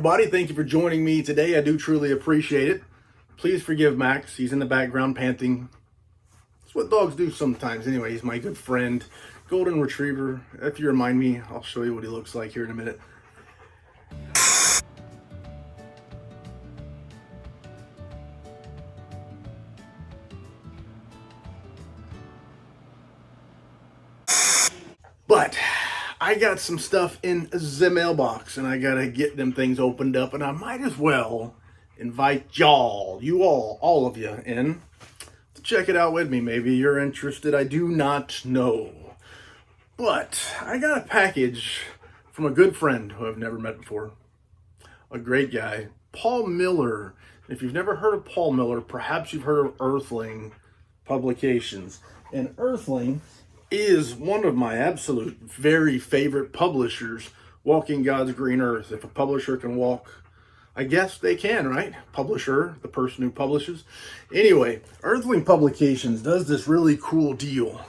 everybody. Thank you for joining me today. I do truly appreciate it. Please forgive Max. He's in the background panting. That's what dogs do sometimes. Anyway, he's my good friend. Golden Retriever. If you remind me, I'll show you what he looks like here in a minute. But I got some stuff in the mailbox and I gotta get them things opened up, and I might as well invite you all of you in to check it out with me. Maybe you're interested. I do not know. But I got a package from a good friend who I've never met before. A great guy, Paul Miller. If you've never heard of Paul Miller, perhaps you've heard of Earthling publications. And Earthling is one of my absolute very favorite publishers, walking God's green earth. If a publisher can walk, I guess they can, right? Publisher, the person who publishes. Anyway, Earthling Publications does this really cool deal,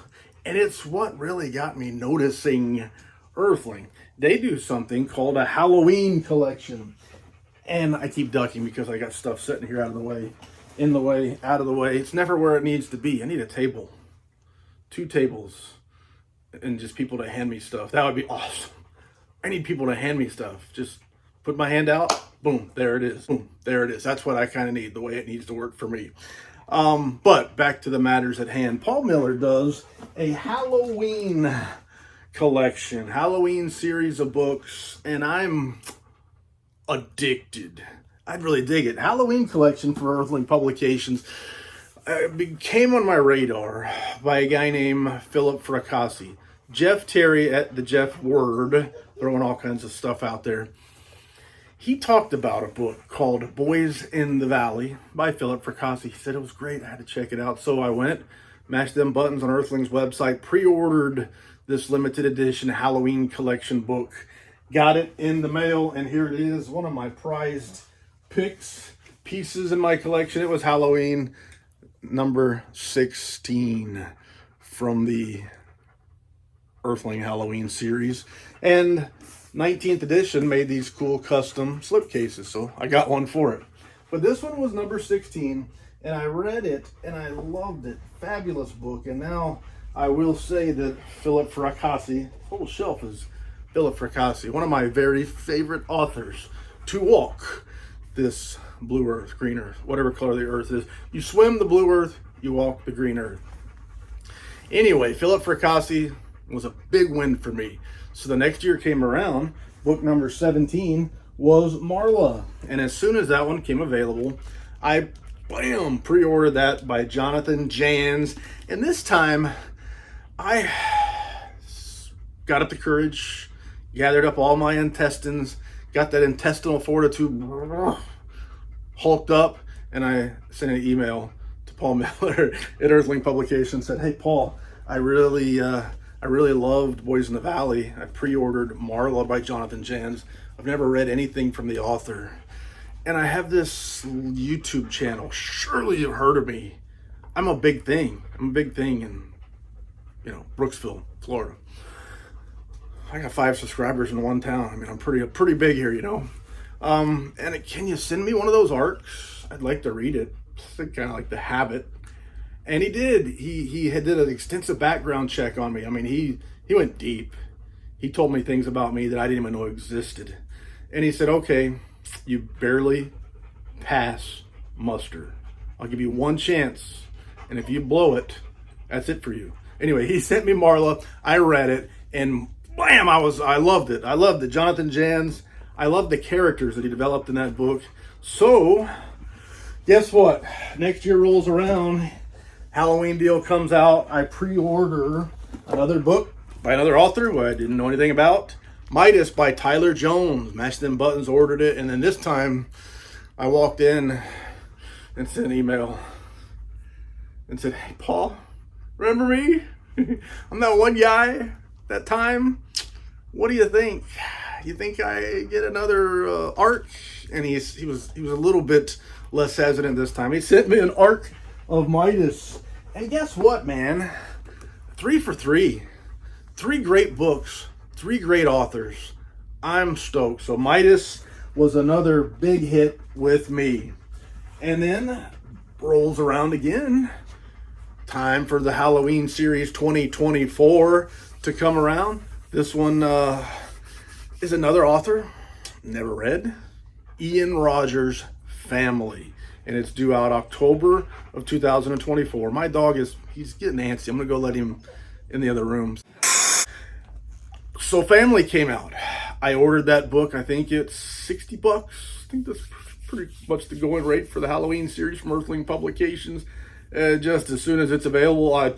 and it's what really got me noticing Earthling. They do something called a Halloween collection, and I keep ducking because I got stuff sitting here out of the way, in the way, out of the way. It's never where it needs to be. I need a table. 2 tables, and just people to hand me stuff. That would be awesome. I need people to hand me stuff. Just put my hand out, boom, there it is. Boom, there it is. That's what I kind of need, the way it needs to work for me. But back to the matters at hand. Paul Miller does a Halloween collection, Halloween series of books, and I'm addicted. I'd really dig it. Halloween collection for Earthling Publications. It came on my radar by a guy named Philip Fracassi. Jeff Terry at the Jeff Word, throwing all kinds of stuff out there. He talked about a book called Boys in the Valley by Philip Fracassi. He said it was great. I had to check it out. So I went, mashed them buttons on Earthling's website, pre-ordered this limited edition Halloween collection book. Got it in the mail, and here it is. One of my prized pieces in my collection. It was Halloween number 16 from the Earthling Halloween series, and 19th edition made these cool custom slipcases, so I got one for it. But this one was number 16, and I read it and I loved it. Fabulous book. And now I will say that Philip Fracassi, whole shelf is Philip Fracassi, one of my very favorite authors to walk this blue earth, green earth, whatever color the earth is. You swim the blue earth, you walk the green earth. Anyway, Philip Fracassi was a big win for me. So the next year came around, book number 17 was Marla. And as soon as that one came available, I, pre-ordered that by Jonathan Janz. And this time, I got up the courage, gathered up all my intestines, got that intestinal fortitude hulked up, and I sent an email to Paul Miller at Earthling Publications. Said, "Hey Paul, I really loved Boys in the Valley. I pre-ordered Marla by Jonathan Janz. I've never read anything from the author, and I have this YouTube channel. Surely you've heard of me. I'm a big thing. I'm a big thing in Brooksville, Florida. I got 5 subscribers in one town. I mean, I'm pretty big here, And can you send me one of those arcs? I'd like to read it. Kind of like to have it." And he did. He did an extensive background check on me. I mean, he went deep. He told me things about me that I didn't even know existed. And he said, "Okay, you barely pass muster. I'll give you one chance. And if you blow it, that's it for you." Anyway, he sent me Marla. I read it, and bam, I loved it. I loved it. Jonathan Janz. I love the characters that he developed in that book. So, guess what? Next year rolls around, Halloween deal comes out. I pre-order another book by another author who I didn't know anything about. Midas by Tyler Jones. Mashed them buttons, ordered it, and then this time I walked in and sent an email and said, "Hey Paul, remember me? I'm that one guy that time. What do you think? You think I get another arc?" And he was a little bit less hesitant this time. He sent me an arc of Midas. And guess what, man? 3 for 3. 3 great books, 3 great authors. I'm stoked. So Midas was another big hit with me. And then rolls around again. Time for the Halloween series 2024 to come around. This one is another author, never read, Ian Rogers' Family. And it's due out October of 2024. My dog he's getting antsy. I'm gonna go let him in the other rooms. So Family came out. I ordered that book. I think it's $60. I think that's pretty much the going rate for the Halloween series from Earthling Publications. Just as soon as it's available, I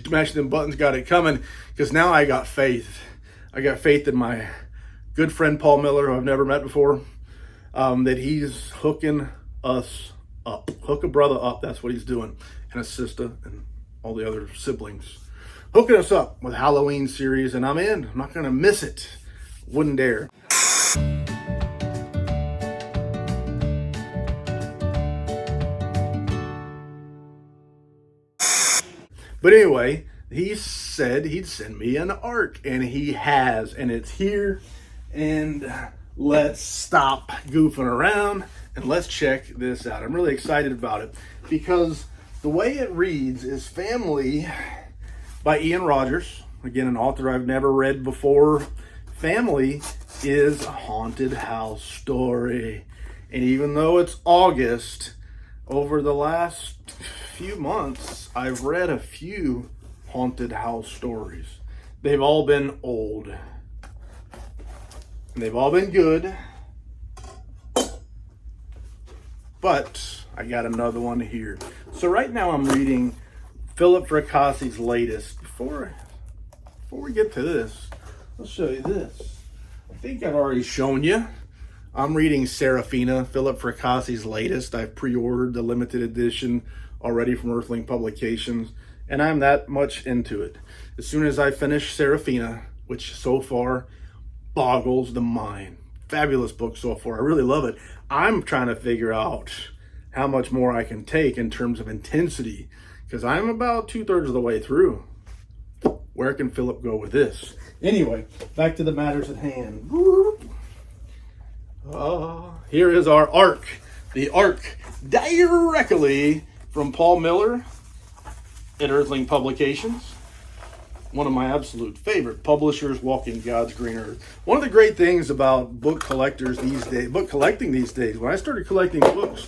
mash them buttons, got it coming, because now I got faith. I got faith in my good friend Paul Miller, who I've never met before, that he's hooking us up. Hook a brother up, that's what he's doing. And a sister and all the other siblings. Hooking us up with Halloween series, and I'm in. I'm not going to miss it. Wouldn't dare. But anyway, he said he'd send me an ARC, and he has, and it's here. And let's stop goofing around and let's check this out. I'm really excited about it because the way it reads is Family by Ian Rogers. Again, an author I've never read before. Family is a haunted house story. And even though it's August, over the last few months, I've read a few haunted house stories. They've all been old. And they've all been good. But I got another one here. So right now I'm reading Philip Fracassi's latest. Before we get to this, I'll show you this. I think I've already shown you. I'm reading Sarafina, Philip Fracassi's latest. I've pre-ordered the limited edition already from Earthling Publications, and I'm that much into it. As soon as I finish Sarafina, which so far boggles the mind. Fabulous book so far. I really love it. I'm trying to figure out how much more I can take in terms of intensity, because I'm about 2/3 of the way through. Where can Philip go with this? Anyway, back to the matters at hand. Here is our ARC. The ARC directly from Paul Miller at Earthling Publications. One of my absolute favorite publishers, walking God's green earth. One of the great things about book collectors these days, book collecting these days, when I started collecting books,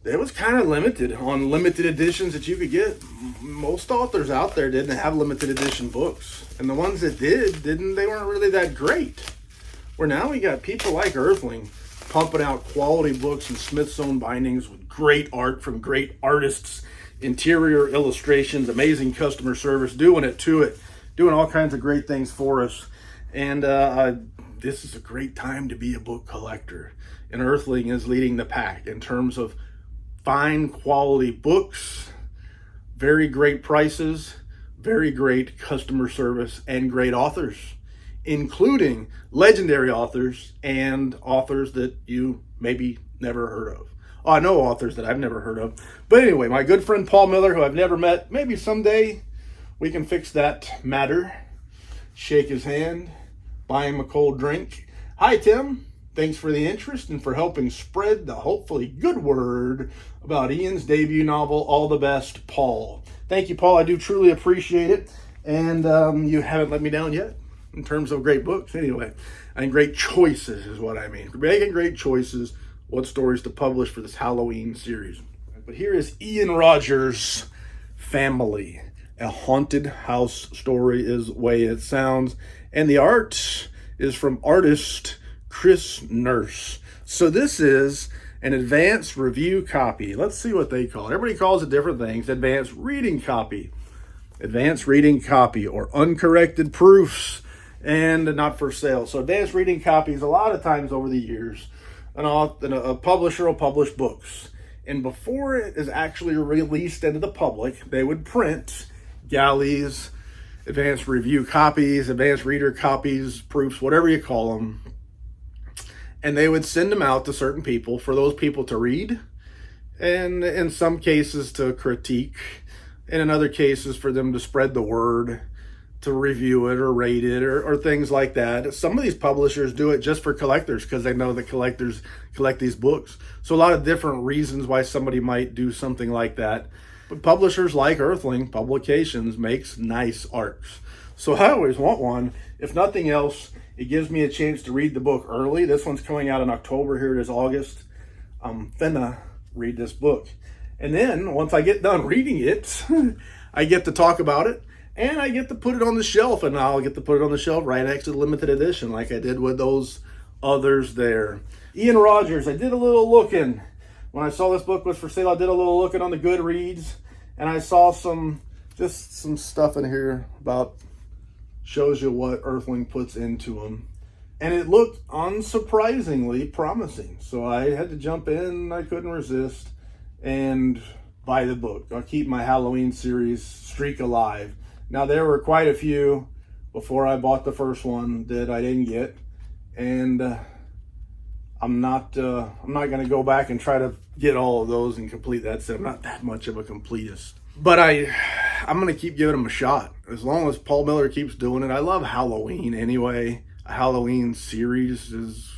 it was kind of limited on limited editions that you could get. Most authors out there didn't have limited edition books. And the ones that they weren't really that great. Where now we got people like Earthling pumping out quality books in Smithsonian bindings with great art from great artists, interior illustrations, amazing customer service, doing all kinds of great things for us. And this is a great time to be a book collector. And Earthling is leading the pack in terms of fine quality books, very great prices, very great customer service, and great authors, including legendary authors and authors that you maybe never heard of. I know authors that I've never heard of. But anyway, my good friend Paul Miller, who I've never met, maybe someday we can fix that matter. Shake his hand, buy him a cold drink. Hi, Tim. Thanks for the interest and for helping spread the hopefully good word about Ian's debut novel, All the Best, Paul. Thank you, Paul. I do truly appreciate it. And you haven't let me down yet in terms of great books. Anyway, and great choices is what I mean. Making great choices, what stories to publish for this Halloween series. But here is Ian Rogers' Family. A haunted house story is the way it sounds. And the art is from artist Chris Nurse. So this is an advanced review copy. Let's see what they call it. Everybody calls it different things. Advanced reading copy. Advanced reading copy or uncorrected proofs and not for sale. So advanced reading copies, a lot of times over the years, a publisher will publish books. And before it is actually released into the public, they would print galleys, advanced review copies, advanced reader copies, proofs, whatever you call them. And they would send them out to certain people for those people to read, and in some cases to critique, and in other cases for them to spread the word to review it or rate it or things like that. Some of these publishers do it just for collectors because they know that collectors collect these books. So a lot of different reasons why somebody might do something like that. But publishers like Earthling Publications makes nice arcs. So I always want one. If nothing else, it gives me a chance to read the book early. This one's coming out in October. Here it is August. I'm finna read this book. And then once I get done reading it, I get to talk about it. And I get to put it on the shelf, and I'll get to put it on the shelf right next to the limited edition like I did with those others there. Ian Rogers, I did a little looking. When I saw this book was for sale, I did a little looking on the Goodreads, and I saw some stuff in here about, shows you what Earthling puts into them. And it looked unsurprisingly promising. So I had to jump in, I couldn't resist, and buy the book. I'll keep my Halloween series streak alive. Now, there were quite a few before I bought the first one that I didn't get, and I'm not going to go back and try to get all of those and complete that set. I'm not that much of a completist, but I'm going to keep giving them a shot as long as Paul Miller keeps doing it. I love Halloween anyway. A Halloween series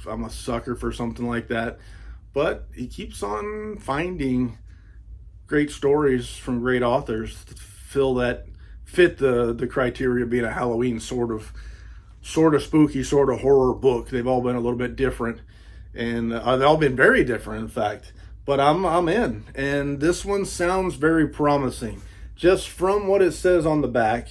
I'm a sucker for something like that, but he keeps on finding great stories from great authors to fit the criteria of being a Halloween sort of spooky, sort of horror book. They've all been a little bit different, and they've all been very different, in fact. But I'm in, and this one sounds very promising. Just from what it says on the back,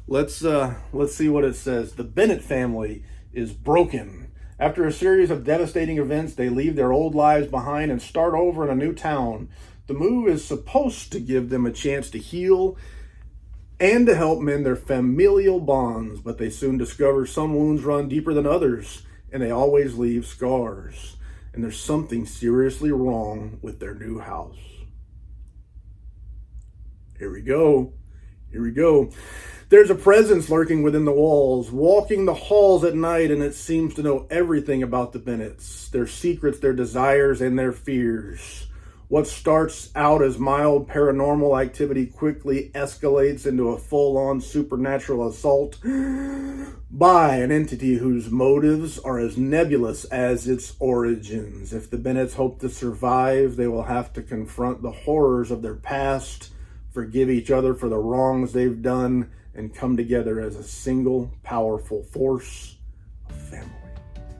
let's see what it says. The Bennett family is broken. After a series of devastating events, they leave their old lives behind and start over in a new town. The move is supposed to give them a chance to heal and to help mend their familial bonds, but they soon discover some wounds run deeper than others, and they always leave scars. And there's something seriously wrong with their new house. Here we go. There's a presence lurking within the walls, walking the halls at night, and it seems to know everything about the Bennetts, their secrets, their desires, and their fears. What starts out as mild paranormal activity quickly escalates into a full-on supernatural assault by an entity whose motives are as nebulous as its origins. If the Bennetts hope to survive, they will have to confront the horrors of their past, forgive each other for the wrongs they've done, and come together as a single powerful force of family.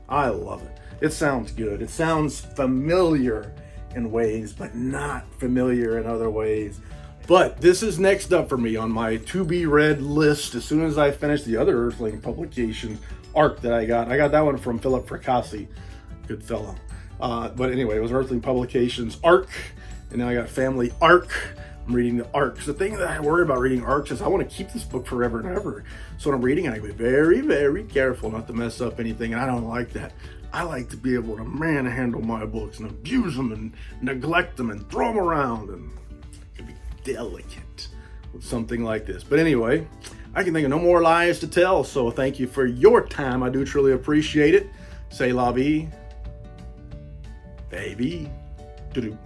I love it. It sounds good. It sounds familiar in ways, but not familiar in other ways. But this is next up for me on my to-be-read list as soon as I finish the other Earthling Publications arc that I got. I got that one from Philip Fracassi. Good fellow. But anyway, it was Earthling Publications arc, and now I got Family arc. I'm reading the arcs. The thing that I worry about reading arcs is I want to keep this book forever and ever. So when I'm reading, I be very, very careful not to mess up anything, and I don't like that. I like to be able to manhandle my books and abuse them and neglect them and throw them around, and to be delicate with something like this. But anyway, I can think of no more lies to tell, so thank you for your time. I do truly appreciate it. Say la vie, baby. Doo-doo.